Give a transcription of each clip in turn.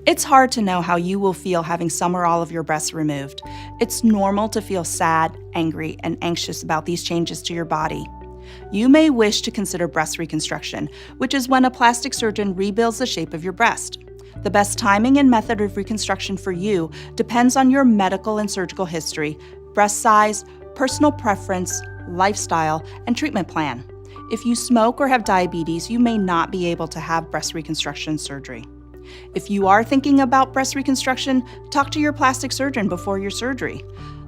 It's hard to know how you will feel having some or all of your breasts removed. It's normal to feel sad, angry, and anxious about these changes to your body. You may wish to consider breast reconstruction, which is when a plastic surgeon rebuilds the shape of your breast. The best timing and method of reconstruction for you depends on your medical and surgical history, breast size, personal preference, lifestyle, and treatment plan. If you smoke or have diabetes, you may not be able to have breast reconstruction surgery. If you are thinking about breast reconstruction, talk to your plastic surgeon before your surgery.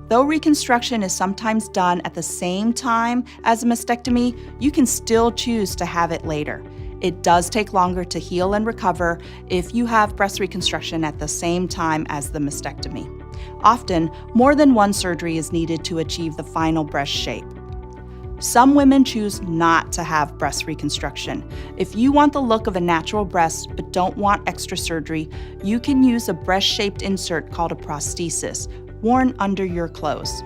Though reconstruction is sometimes done at the same time as a mastectomy, you can still choose to have it later. It does take longer to heal and recover if you have breast reconstruction at the same time as the mastectomy. Often, more than one surgery is needed to achieve the final breast shape. Some women choose not to have breast reconstruction. If you want the look of a natural breast but don't want extra surgery, you can use a breast-shaped insert called a prosthesis, worn under your clothes.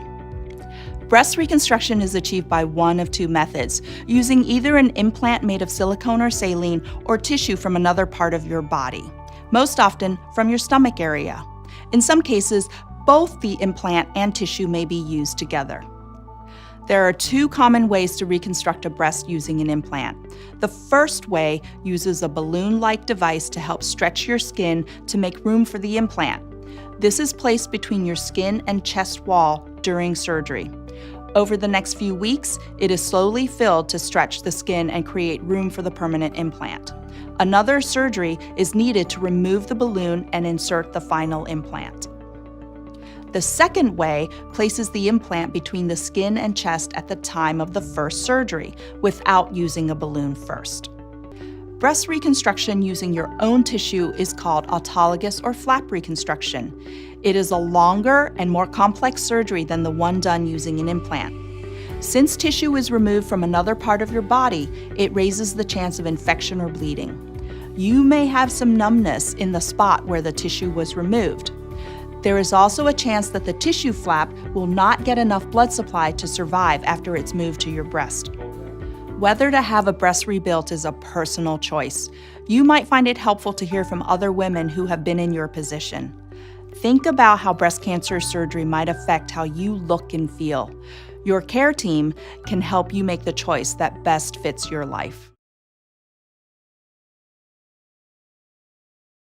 Breast reconstruction is achieved by one of two methods, using either an implant made of silicone or saline or tissue from another part of your body, most often from your stomach area. In some cases, both the implant and tissue may be used together. There are two common ways to reconstruct a breast using an implant. The first way uses a balloon-like device to help stretch your skin to make room for the implant. This is placed between your skin and chest wall during surgery. Over the next few weeks, it is slowly filled to stretch the skin and create room for the permanent implant. Another surgery is needed to remove the balloon and insert the final implant. The second way places the implant between the skin and chest at the time of the first surgery, without using a balloon first. Breast reconstruction using your own tissue is called autologous or flap reconstruction. It is a longer and more complex surgery than the one done using an implant. Since tissue is removed from another part of your body, it raises the chance of infection or bleeding. You may have some numbness in the spot where the tissue was removed. There is also a chance that the tissue flap will not get enough blood supply to survive after it's moved to your breast. Whether to have a breast rebuilt is a personal choice. You might find it helpful to hear from other women who have been in your position. Think about how breast cancer surgery might affect how you look and feel. Your care team can help you make the choice that best fits your life.